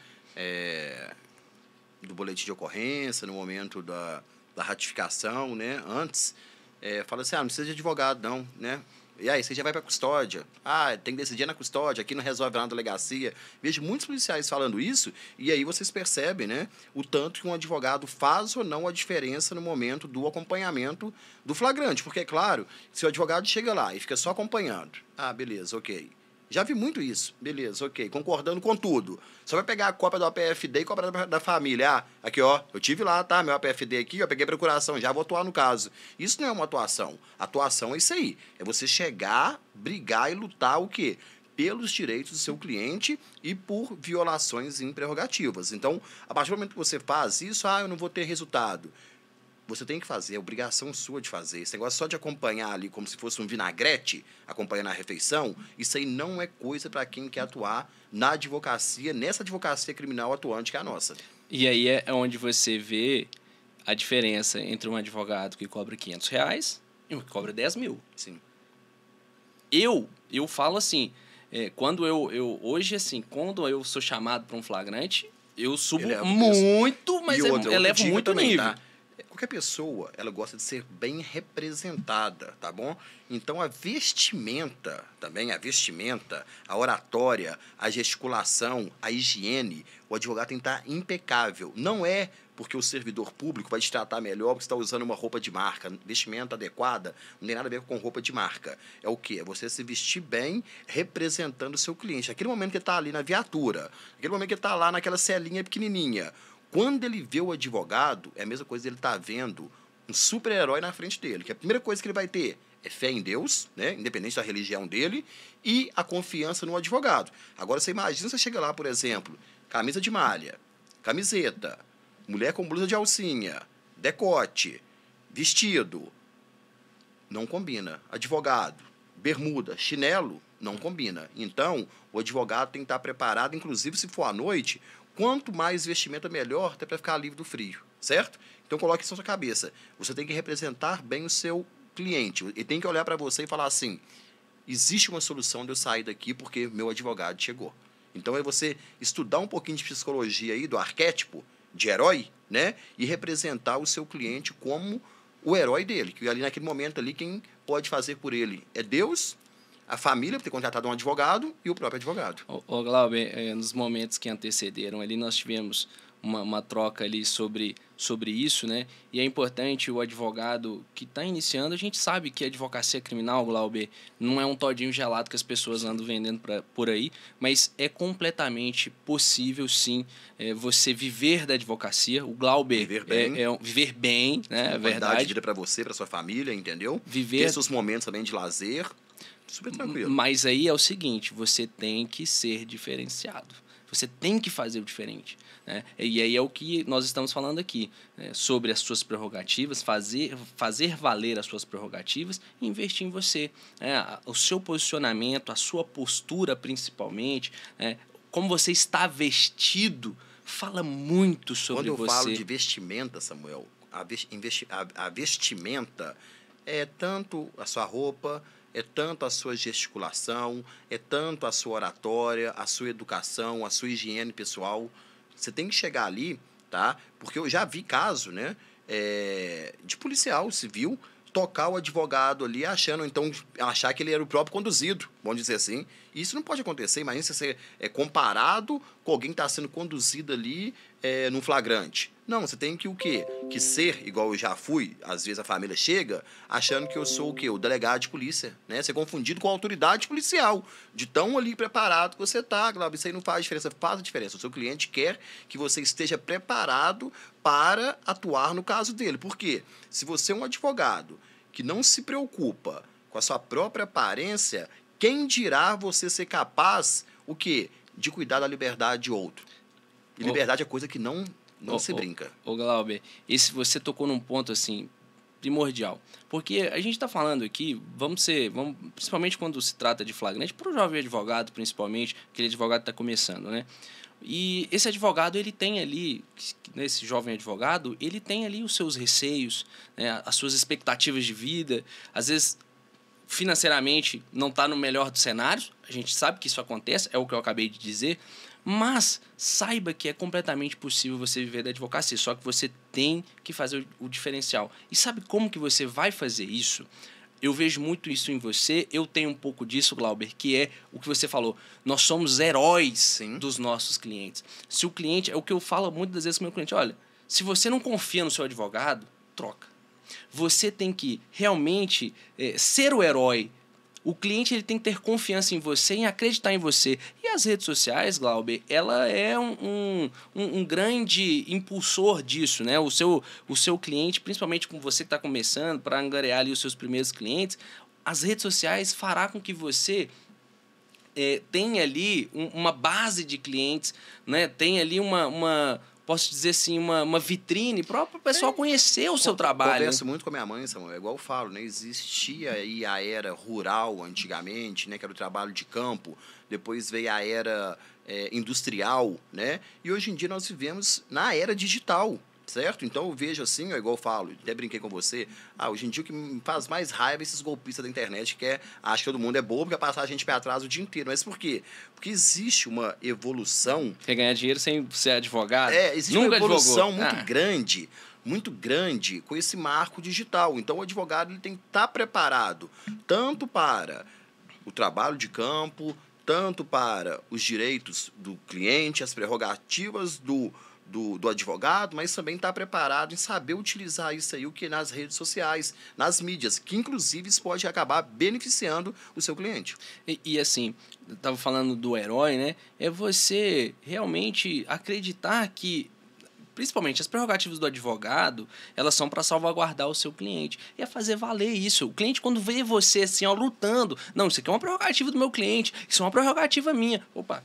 Speaker 1: Do boletim de ocorrência, no momento da ratificação, né? Antes, fala assim, não precisa de advogado, não, né? E aí, você já vai para custódia. Tem que decidir na custódia, aqui não resolve na delegacia. Vejo muitos policiais falando isso, e aí vocês percebem, né, o tanto que um advogado faz ou não a diferença no momento do acompanhamento do flagrante. Porque, é claro, se o advogado chega lá e fica só acompanhando, beleza, ok. Já vi muito isso. Beleza, ok. Concordando com tudo. Só vai pegar a cópia do APFD e cópia da família. Aqui, ó, eu tive lá, tá? Meu APFD aqui, eu peguei procuração, já vou atuar no caso. Isso não é uma atuação. Atuação é isso aí. É você chegar, brigar e lutar o quê? Pelos direitos do seu cliente e por violações em prerrogativas. Então, a partir do momento que você faz isso, eu não vou ter resultado. Você tem que fazer, é obrigação sua de fazer. Esse negócio só de acompanhar ali como se fosse um vinagrete, acompanhando a refeição, isso aí não é coisa para quem quer atuar na advocacia, nessa advocacia criminal atuante que é a nossa.
Speaker 2: E aí é onde você vê a diferença entre um advogado que cobra R$500 e um que cobra 10 mil.
Speaker 1: Sim.
Speaker 2: Eu falo assim, quando hoje, assim, quando eu sou chamado para um flagrante, eu subo muito, mas elevo muito o nível.
Speaker 1: Tá? Qualquer pessoa, ela gosta de ser bem representada, tá bom? Então, a vestimenta, a oratória, a gesticulação, a higiene, o advogado tem que estar impecável. Não é porque o servidor público vai te tratar melhor porque você está usando uma roupa de marca. Vestimenta adequada não tem nada a ver com roupa de marca. É o quê? É você se vestir bem representando o seu cliente. Aquele momento que ele está ali na viatura, aquele momento que ele está lá naquela celinha pequenininha. Quando ele vê o advogado, é a mesma coisa ele estar vendo um super-herói na frente dele. Que a primeira coisa que ele vai ter é fé em Deus, né? Independente da religião dele, e a confiança no advogado. Agora, você imagina, você chega lá, por exemplo, camisa de malha, camiseta, mulher com blusa de alcinha, decote, vestido. Não combina. Advogado, bermuda, chinelo, não combina. Então, o advogado tem que estar preparado, inclusive se for à noite. Quanto mais vestimenta, melhor, até para ficar livre do frio, certo? Então, coloque isso na sua cabeça. Você tem que representar bem o seu cliente. Ele tem que olhar para você e falar assim, existe uma solução de eu sair daqui porque meu advogado chegou. Então, é você estudar um pouquinho de psicologia aí, do arquétipo de herói, né? E representar o seu cliente como o herói dele. Que ali naquele momento ali, quem pode fazer por ele é Deus, a família, por ter contratado um advogado, e o próprio advogado.
Speaker 2: Glauber, nos momentos que antecederam ali, nós tivemos uma troca ali sobre isso, né? E é importante o advogado que está iniciando, a gente sabe que a advocacia criminal, Glauber, não é um todinho gelado que as pessoas andam vendendo por aí, mas é completamente possível, sim, você viver da advocacia. O Glauber viver bem, né? É verdade.
Speaker 1: De vida para você, para sua família, entendeu? Ter seus momentos também de lazer. Super tranquilo.
Speaker 2: Mas aí é o seguinte, você tem que ser diferenciado. Você tem que fazer o diferente, né? E aí é o que nós estamos falando aqui, né? Sobre as suas prerrogativas, fazer valer as suas prerrogativas e investir em você. O seu posicionamento, a sua postura principalmente, como você está vestido, fala muito sobre você.
Speaker 1: Quando eu falo de vestimenta, Samuel, a vestimenta é tanto a sua roupa, é tanto a sua gesticulação, é tanto a sua oratória, a sua educação, a sua higiene pessoal. Você tem que chegar ali, tá? Porque eu já vi caso, né, de policial civil tocar o advogado ali, achar que ele era o próprio conduzido, vamos dizer assim, Isso não pode acontecer. Imagina se você é comparado com alguém que está sendo conduzido ali num flagrante. Não, você tem que o quê? Que ser, igual eu já fui, às vezes a família chega achando que eu sou o quê? O delegado de polícia, né? Ser confundido com a autoridade policial, de tão ali preparado que você está, Glauber. Isso aí não faz diferença, faz a diferença. O seu cliente quer que você esteja preparado para atuar no caso dele. Por quê? Se você é um advogado que não se preocupa com a sua própria aparência, quem dirá você ser capaz, o quê? De cuidar da liberdade de outro. E liberdade é coisa que não se brinca.
Speaker 2: Ô, Glauber, esse você tocou num ponto, assim, primordial. Porque a gente está falando aqui, principalmente quando se trata de flagrante, para o jovem advogado, principalmente, aquele advogado que está começando, né? E esse advogado, ele tem ali, esse jovem advogado, ele tem ali os seus receios, né, as suas expectativas de vida, às vezes financeiramente não está no melhor dos cenários, a gente sabe que isso acontece, é o que eu acabei de dizer, mas saiba que é completamente possível você viver da advocacia, só que você tem que fazer o diferencial. E sabe como que você vai fazer isso? Eu vejo muito isso em você, eu tenho um pouco disso, Glauber, que é o que você falou. Nós somos heróis
Speaker 1: Sim.
Speaker 2: dos nossos clientes. Se o cliente, é o que eu falo muitas das vezes com o meu cliente, olha, se você não confia no seu advogado, troca. Você tem que realmente ser o herói. O cliente ele tem que ter confiança em você, em acreditar em você. E as redes sociais, Glauber, ela é um grande impulsor disso, né? O seu cliente, principalmente com você que está começando, para angariar ali os seus primeiros clientes, as redes sociais fará com que você tenha ali uma base de clientes, né? Tenha ali posso dizer assim, uma vitrine para o pessoal conhecer o seu trabalho. Eu
Speaker 1: converso muito com a minha mãe, Samuel, é igual eu falo, né? Existia aí a era rural antigamente, né? Que era o trabalho de campo, depois veio a era industrial, né? E hoje em dia nós vivemos na era digital, certo? Então eu vejo assim, igual eu falo, até brinquei com você, hoje em dia o que me faz mais raiva é esses golpistas da internet que acha que todo mundo é bobo, quer passar a gente para trás o dia inteiro. Mas por quê? Porque existe uma evolução...
Speaker 2: Quer ganhar dinheiro sem ser advogado?
Speaker 1: Existe uma evolução muito grande com esse marco digital. Então o advogado ele tem que estar preparado tanto para o trabalho de campo, tanto para os direitos do cliente, as prerrogativas do advogado, mas também está preparado em saber utilizar isso aí, o que nas redes sociais, nas mídias, que inclusive isso pode acabar beneficiando o seu cliente.
Speaker 2: E assim, eu estava falando do herói, né? É você realmente acreditar que, principalmente as prerrogativas do advogado, elas são para salvaguardar o seu cliente. E é fazer valer isso. O cliente, quando vê você assim, lutando, não, isso aqui é uma prerrogativa do meu cliente, isso é uma prerrogativa minha. Opa!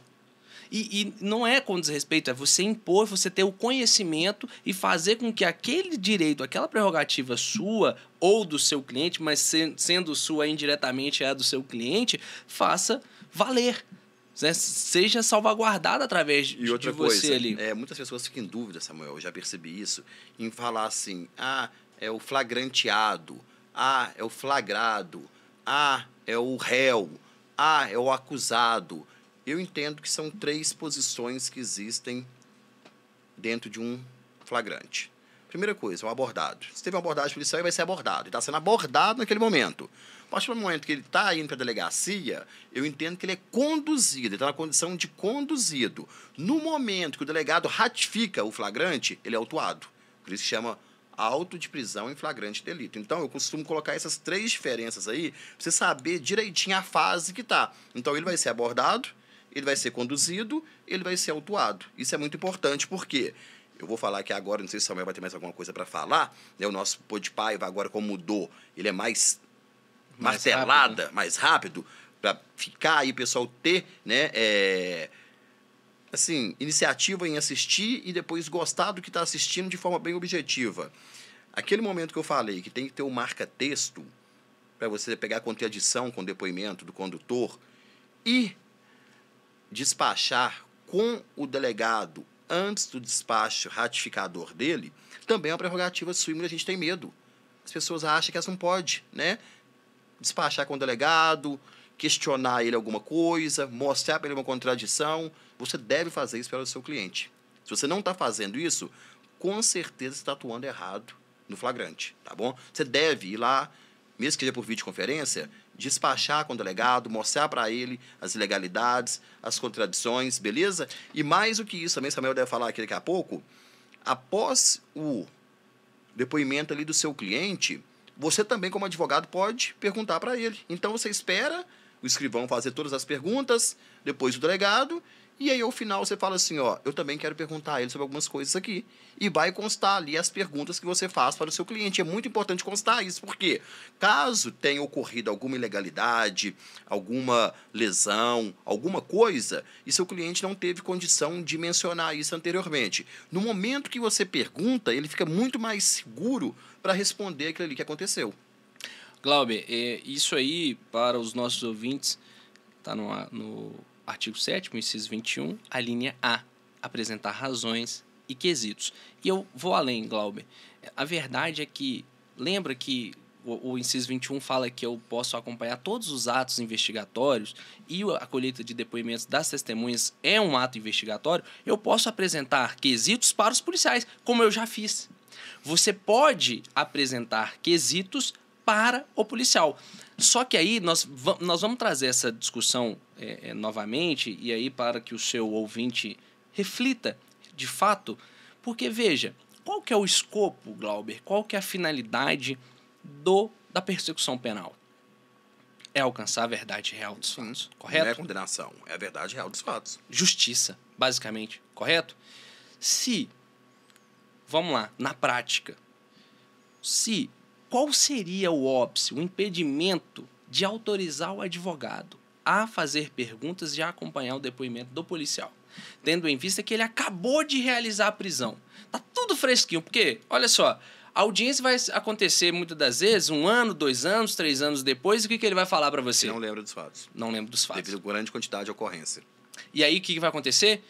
Speaker 2: E não é com desrespeito, é você impor, você ter o conhecimento e fazer com que aquele direito, aquela prerrogativa sua ou do seu cliente, mas sendo sua indiretamente a do seu cliente, faça valer. Né? Seja salvaguardada através de você
Speaker 1: coisa,
Speaker 2: ali.
Speaker 1: Muitas pessoas ficam em dúvida, Samuel, eu já percebi isso, em falar assim, é o flagranteado, é o flagrado, é o réu, é o acusado. Eu entendo que são 3 posições que existem dentro de um flagrante. Primeira coisa, o abordado. Se teve uma abordagem policial, ele vai ser abordado. Ele está sendo abordado naquele momento. A partir do momento que ele está indo para a delegacia, eu entendo que ele é conduzido, ele está na condição de conduzido. No momento que o delegado ratifica o flagrante, ele é autuado. Por isso se chama auto de prisão em flagrante delito. Então, eu costumo colocar essas 3 diferenças aí, para você saber direitinho a fase que está. Então, ele vai ser abordado, ele vai ser conduzido, ele vai ser autuado. Isso é muito importante, porque eu vou falar aqui agora, não sei se o Samuel vai ter mais alguma coisa para falar, né? O nosso Podpaiva agora, como mudou, ele é mais martelada, rápido, mais rápido, para ficar aí o pessoal ter, né, assim, iniciativa em assistir e depois gostar do que está assistindo de forma bem objetiva. Aquele momento que eu falei, que tem que ter um marca-texto, para você pegar a contradição com o depoimento do condutor e despachar com o delegado antes do despacho ratificador dele, também é uma prerrogativa sua, e a gente tem medo. As pessoas acham que elas não podem, né? Despachar com o delegado, questionar ele alguma coisa, mostrar para ele uma contradição. Você deve fazer isso pelo seu cliente. Se você não está fazendo isso, com certeza você está atuando errado no flagrante, tá bom? Você deve ir lá, mesmo que seja por videoconferência, despachar com o delegado, mostrar para ele as ilegalidades, as contradições, beleza? E mais do que isso, também Samuel deve falar aqui daqui a pouco, após o depoimento ali do seu cliente, você também, como advogado, pode perguntar para ele. Então, você espera o escrivão fazer todas as perguntas, depois o delegado, e aí, ao final, você fala assim, ó, eu também quero perguntar a ele sobre algumas coisas aqui. E vai constar ali as perguntas que você faz para o seu cliente. É muito importante constar isso, porque caso tenha ocorrido alguma ilegalidade, alguma lesão, alguma coisa, e seu cliente não teve condição de mencionar isso anteriormente. No momento que você pergunta, ele fica muito mais seguro para responder aquilo ali que aconteceu.
Speaker 2: Glauber, isso aí, para os nossos ouvintes, está no artigo 7º, inciso 21, a linha A, apresentar razões e quesitos. E eu vou além, Glauber. A verdade é que, lembra que o inciso 21 fala que eu posso acompanhar todos os atos investigatórios e a colheita de depoimentos das testemunhas é um ato investigatório, eu posso apresentar quesitos para os policiais, como eu já fiz. Você pode apresentar quesitos para o policial. Só que aí nós vamos trazer essa discussão novamente, e aí para que o seu ouvinte reflita de fato, porque veja, qual que é o escopo, Glauber, qual que é a finalidade da persecução penal? É alcançar a verdade real dos fatos, correto?
Speaker 1: Não é condenação, é a verdade real dos fatos.
Speaker 2: Justiça, basicamente, correto? Vamos lá, na prática, qual seria o óbice, o impedimento de autorizar o advogado a fazer perguntas e a acompanhar o depoimento do policial, tendo em vista que ele acabou de realizar a prisão? Tá tudo fresquinho, porque, olha só, a audiência vai acontecer muitas das vezes 1 ano, 2 anos, 3 anos depois, e o que ele vai falar para você?
Speaker 1: Não lembra dos fatos.
Speaker 2: Não lembro dos fatos.
Speaker 1: Devido a grande quantidade de ocorrência.
Speaker 2: E aí, o que vai acontecer?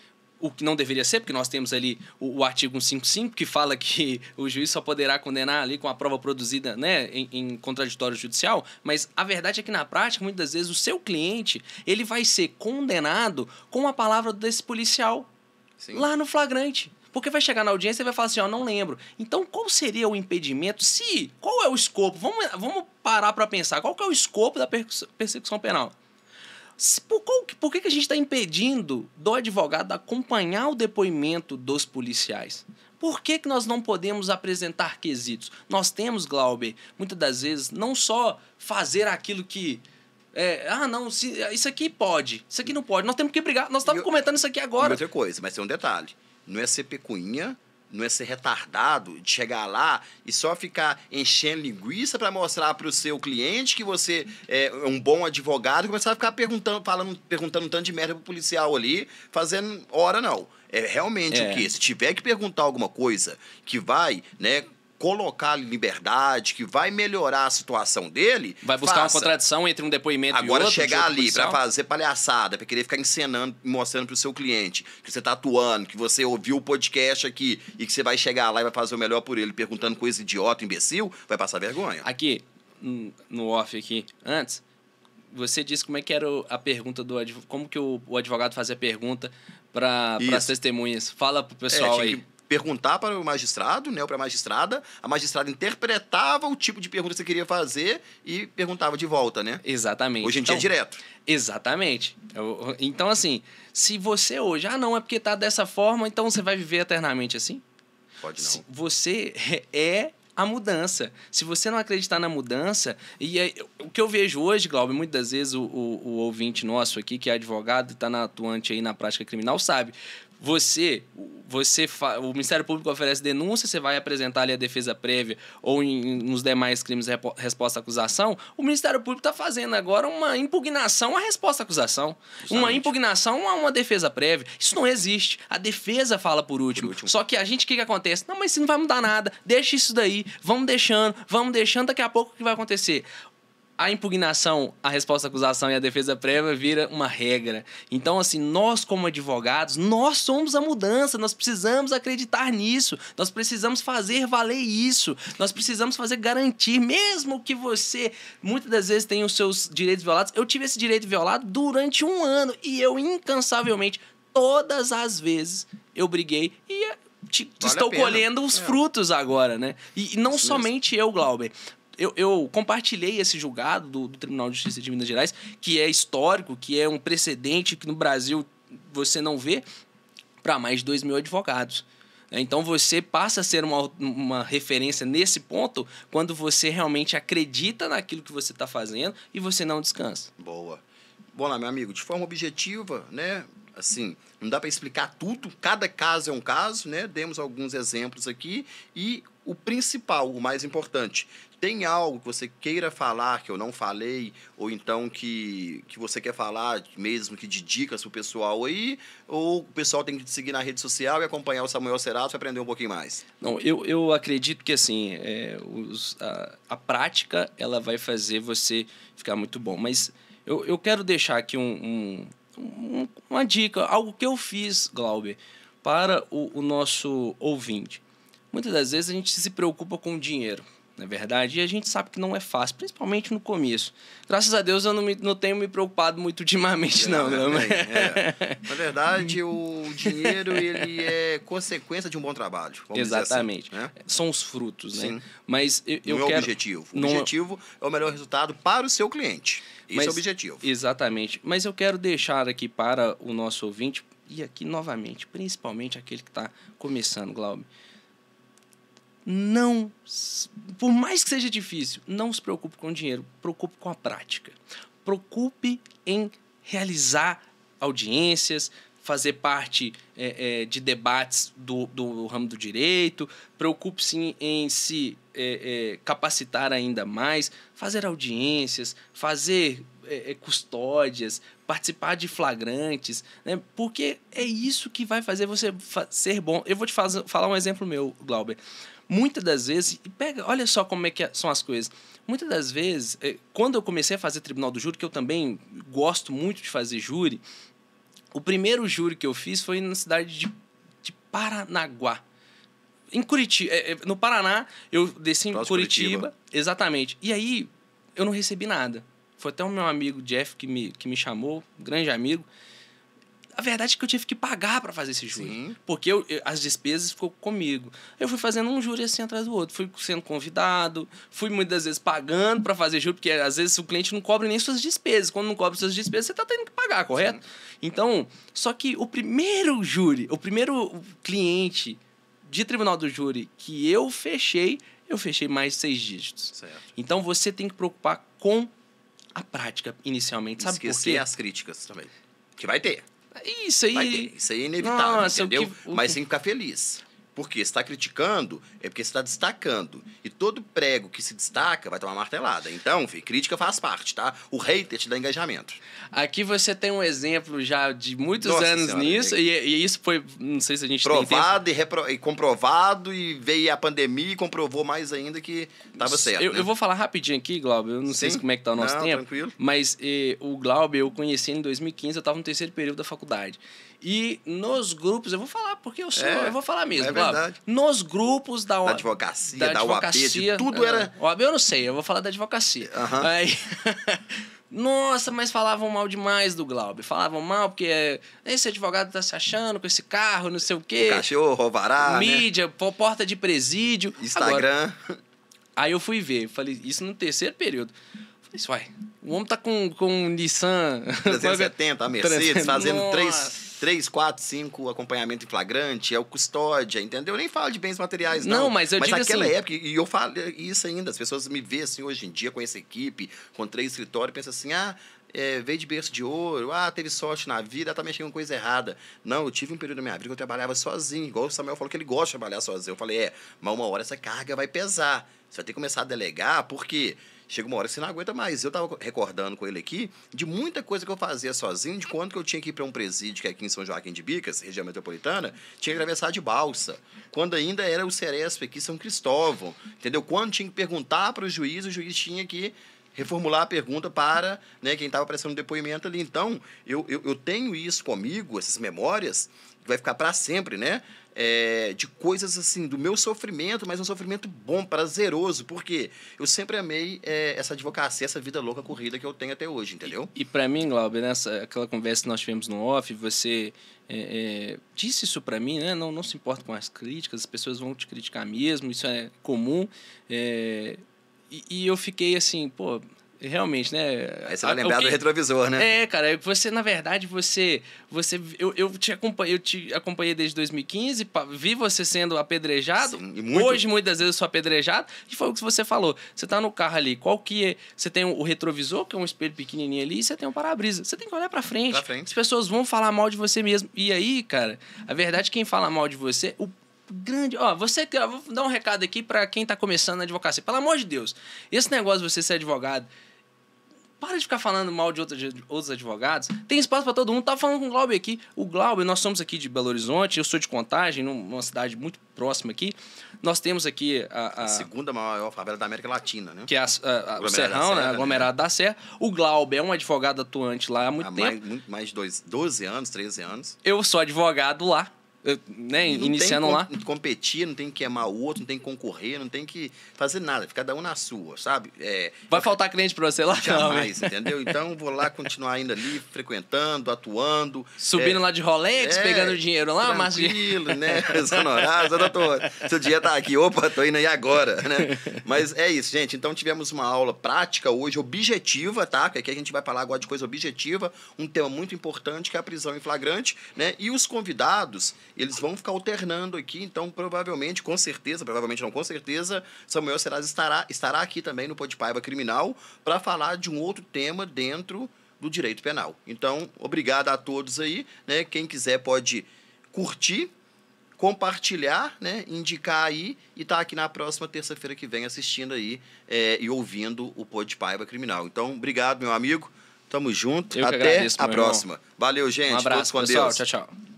Speaker 2: O que não deveria ser, porque nós temos ali o artigo 155, que fala que o juiz só poderá condenar ali com a prova produzida, né, em contraditório judicial, mas a verdade é que na prática, muitas das vezes, o seu cliente ele vai ser condenado com a palavra desse policial. Sim. Lá no flagrante. Porque vai chegar na audiência e vai falar assim, ó, não lembro. Então, qual seria o impedimento? Qual é o escopo? Vamos parar para pensar. Qual que é o escopo da persecução penal? Por que a gente está impedindo do advogado acompanhar o depoimento dos policiais? Por que nós não podemos apresentar quesitos? Nós temos, Glauber, muitas das vezes, não só fazer aquilo que... isso aqui pode, isso aqui não pode. Nós temos que brigar. Nós estamos comentando isso aqui agora.
Speaker 1: Outra coisa, mas tem um detalhe. Não é ser pecuinha, não é ser retardado de chegar lá e só ficar enchendo linguiça para mostrar para o seu cliente que você é um bom advogado e começar a ficar perguntando um tanto de merda pro policial ali, fazendo hora não. É realmente o quê? Se tiver que perguntar alguma coisa que vai, né, colocar liberdade, que vai melhorar a situação dele...
Speaker 2: Vai buscar uma contradição entre um depoimento e outro.
Speaker 1: Agora, chegar ali para fazer palhaçada, para querer ficar encenando, mostrando pro seu cliente que você tá atuando, que você ouviu o podcast aqui e que você vai chegar lá e vai fazer o melhor por ele, perguntando coisa idiota, imbecil, vai passar vergonha.
Speaker 2: Aqui, no off aqui, antes, você disse como é que era a pergunta do advogado, como que o advogado fazia a pergunta para as testemunhas. Fala pro pessoal aí.
Speaker 1: Perguntar para o magistrado, né, ou para a magistrada interpretava o tipo de pergunta que você queria fazer e perguntava de volta, né?
Speaker 2: Exatamente.
Speaker 1: Hoje em dia é direto.
Speaker 2: Exatamente. Então, assim, se você hoje, não, é porque tá dessa forma, então você vai viver eternamente assim?
Speaker 1: Pode não.
Speaker 2: Você é a mudança. Se você não acreditar na mudança... o que eu vejo hoje, Glauber, muitas das vezes o ouvinte nosso aqui, que é advogado e está atuante aí na prática criminal, sabe... O Ministério Público oferece denúncia, você vai apresentar ali a defesa prévia ou nos demais crimes resposta à acusação, o Ministério Público está fazendo agora uma impugnação à resposta à acusação. Justamente. Uma impugnação a uma defesa prévia. Isso não existe. A defesa fala por último. Só que a gente, o que acontece? Não, mas isso não vai mudar nada. Deixa isso daí. Vamos deixando, daqui a pouco o que vai acontecer? A impugnação, a resposta à acusação e a defesa prévia vira uma regra. Então, assim, nós como advogados, nós somos a mudança, nós precisamos acreditar nisso, nós precisamos fazer valer isso, nós precisamos fazer garantir, mesmo que você, muitas das vezes, tenha os seus direitos violados. Eu tive esse direito violado durante 1 ano e eu, incansavelmente, todas as vezes, eu briguei e estou colhendo os frutos agora, né? E não somente eu, Glauber. eu compartilhei esse julgado do Tribunal de Justiça de Minas Gerais, que é histórico, que é um precedente que no Brasil você não vê, para mais de 2.000 advogados. Então, você passa a ser uma referência nesse ponto quando você realmente acredita naquilo que você está fazendo e você não descansa.
Speaker 1: Boa. Bom lá, meu amigo, de forma objetiva, né? Assim, não dá para explicar tudo, cada caso é um caso, né? Demos alguns exemplos aqui e o principal, o mais importante, tem algo que você queira falar que eu não falei, ou então que você quer falar mesmo que de dicas pro pessoal aí, ou o pessoal tem que te seguir na rede social e acompanhar o Samuel Cerato para aprender um pouquinho mais?
Speaker 2: Não, eu acredito que assim, a prática ela vai fazer você ficar muito bom, mas eu quero deixar aqui uma dica, algo que eu fiz, Glauber, para o nosso ouvinte. Muitas das vezes a gente se preocupa com o dinheiro, não é verdade? E a gente sabe que não é fácil, principalmente no começo. Graças a Deus eu não tenho me preocupado muito ultimamente, não.
Speaker 1: Na verdade, o dinheiro ele é consequência de um bom trabalho.
Speaker 2: Exatamente.
Speaker 1: Assim, né?
Speaker 2: São os frutos,
Speaker 1: Sim.
Speaker 2: né? Mas eu
Speaker 1: não
Speaker 2: quero...
Speaker 1: é o objetivo. O objetivo é o melhor resultado para o seu cliente. Esse é o objetivo.
Speaker 2: Exatamente. Mas eu quero deixar aqui para o nosso ouvinte, e aqui novamente, principalmente aquele que está começando, Glauber, não, por mais que seja difícil, não se preocupe com o dinheiro, preocupe com a prática. Preocupe em realizar audiências, fazer parte de debates do ramo do direito, preocupe-se em se capacitar ainda mais, fazer audiências, fazer custódias, participar de flagrantes, né? Porque é isso que vai fazer você ser bom. Eu vou te falar um exemplo meu, Glauber. Muitas das vezes, olha só como é que são as coisas. Muitas das vezes, quando eu comecei a fazer tribunal do júri, que eu também gosto muito de fazer júri, o primeiro júri que eu fiz foi na cidade de Paranaguá. Em Curitiba, no Paraná, eu desci em Curitiba. Exatamente. E aí, eu não recebi nada. Foi até o meu amigo Jeff que me chamou, um grande amigo. A verdade é que eu tive que pagar para fazer esse júri.
Speaker 1: Sim.
Speaker 2: Porque as despesas ficou comigo. Eu fui fazendo um júri assim atrás do outro. Fui sendo convidado, fui muitas vezes pagando para fazer júri, porque às vezes o cliente não cobra nem suas despesas. Quando não cobra suas despesas, você está tendo que pagar, correto? Sim. Então, só que o primeiro júri, o primeiro cliente de tribunal do júri que eu fechei mais de 6 dígitos.
Speaker 1: Certo.
Speaker 2: Então, você tem que preocupar com a prática inicialmente. Sabe por quê?
Speaker 1: Esquecer as críticas também. Que vai ter.
Speaker 2: Isso aí...
Speaker 1: Vai ter. Isso aí é inevitável,
Speaker 2: Nossa,
Speaker 1: entendeu? Mas tem que ficar feliz. Porque você está criticando, é porque você está destacando. E todo prego que se destaca vai tomar martelada. Então, filho, crítica faz parte, tá? O hater te dá engajamento.
Speaker 2: Aqui você tem um exemplo já de muitos anos nisso. E isso foi, não sei se a gente
Speaker 1: provado tem tempo. E comprovado. E veio a pandemia e comprovou mais ainda que estava certo.
Speaker 2: Eu vou falar rapidinho aqui, Glauber. Eu não sei como é que tá o nosso tempo.
Speaker 1: Tranquilo.
Speaker 2: Mas o Glauber eu conheci em 2015. Eu estava no 3º período da faculdade. E nos grupos, eu vou falar porque eu vou falar mesmo.
Speaker 1: É verdade.
Speaker 2: Nos grupos da
Speaker 1: advocacia, da UAB, de tudo era...
Speaker 2: UAB eu não sei, eu vou falar da advocacia.
Speaker 1: Uhum.
Speaker 2: Aí, nossa, mas falavam mal demais do Glauber. Falavam mal porque esse advogado tá se achando com esse carro, não sei o quê.
Speaker 1: O cachorro, alvará,
Speaker 2: mídia, né? Porta de presídio.
Speaker 1: Instagram.
Speaker 2: Agora, aí eu fui ver, falei, isso no 3º período. Falei, o homem tá com um Nissan...
Speaker 1: 370, a Mercedes, fazendo 3, 4, 5 acompanhamento em flagrante, é o custódia, entendeu? Eu nem falo de bens materiais, não.
Speaker 2: Não, mas eu digo
Speaker 1: naquela
Speaker 2: assim...
Speaker 1: época, e eu falo isso ainda, as pessoas me veem assim hoje em dia com essa equipe, com 3 escritórios, pensam assim, veio de berço de ouro, teve sorte na vida, tá mexendo com coisa errada. Não, eu tive um período da minha vida que eu trabalhava sozinho, igual o Samuel falou que ele gosta de trabalhar sozinho. Eu falei, mas uma hora essa carga vai pesar. Você vai ter que começar a delegar, porque... Chega uma hora que você não aguenta mais. Eu estava recordando com ele aqui de muita coisa que eu fazia sozinho, de quando que eu tinha que ir para um presídio, que é aqui em São Joaquim de Bicas, região metropolitana, tinha que atravessar de balsa. Quando ainda era o Ceresp aqui, São Cristóvão. Entendeu? Quando tinha que perguntar para o juiz tinha que reformular a pergunta para, né, quem estava prestando depoimento ali. Então, eu tenho isso comigo, essas memórias, que vai ficar para sempre, né? De coisas assim, do meu sofrimento, mas um sofrimento bom, prazeroso, porque eu sempre amei essa advocacia, essa vida louca corrida que eu tenho até hoje, entendeu?
Speaker 2: E para mim, Glauber, aquela conversa que nós tivemos no off, você disse isso para mim, né? Não se importa com as críticas, as pessoas vão te criticar mesmo, isso é comum. E eu fiquei assim, pô, realmente, né?
Speaker 1: Aí você vai lembrar do retrovisor, né?
Speaker 2: Cara, você, na verdade, eu te acompanhei desde 2015, vi você sendo apedrejado.
Speaker 1: Sim, e muito...
Speaker 2: Hoje, muitas vezes, eu sou apedrejado. E foi o que você falou. Você tá no carro ali, qual que é? Você tem o retrovisor, que é um espelho pequenininho ali, e você tem um para-brisa. Você tem que olhar pra frente. As pessoas vão falar mal de você mesmo. E aí, cara, a verdade, quem fala mal de você... Grande, vou dar um recado aqui para quem tá começando na advocacia. Pelo amor de Deus, esse negócio de você ser advogado, para de ficar falando mal de outros advogados. Tem espaço para todo mundo. Tava falando com o Glauber aqui. O Glauber, nós somos aqui de Belo Horizonte, eu sou de Contagem, numa cidade muito próxima aqui. Nós temos aqui a
Speaker 1: segunda maior favela da América Latina, né?
Speaker 2: Que é o Serrão, né? Aglomerado da Serra. O Glauber é um advogado atuante lá há muito tempo.
Speaker 1: Mais de 12 anos, 13 anos.
Speaker 2: Eu sou advogado lá. Iniciando lá.
Speaker 1: Não tem que competir, não tem que queimar o outro, não tem que concorrer, não tem que fazer nada, cada um na sua, sabe?
Speaker 2: Vai faltar cliente pra você lá?
Speaker 1: Jamais, entendeu? Então, vou lá continuar indo ali, frequentando, atuando.
Speaker 2: Subindo lá de Rolex, pegando dinheiro lá, mas...
Speaker 1: Tranquilo, né? Honorários, doutor, seu dia tá aqui, opa, tô indo aí agora, né? Mas é isso, gente. Então, tivemos uma aula prática hoje, objetiva, tá? Que aqui a gente vai falar agora de coisa objetiva, um tema muito importante, que é a prisão em flagrante, né? E os convidados... Eles vão ficar alternando aqui, então provavelmente, com certeza, Samuel Seraz estará aqui também no Pode Paiva Criminal para falar de um outro tema dentro do direito penal. Então, obrigado a todos aí, né? Quem quiser pode curtir, compartilhar, né? Indicar aí e tá aqui na próxima terça-feira que vem assistindo aí e ouvindo o Pode Paiva Criminal. Então, obrigado, meu amigo. Tamo junto. Até a próxima. Valeu, gente.
Speaker 2: Um abraço, pessoal. Tchau, tchau.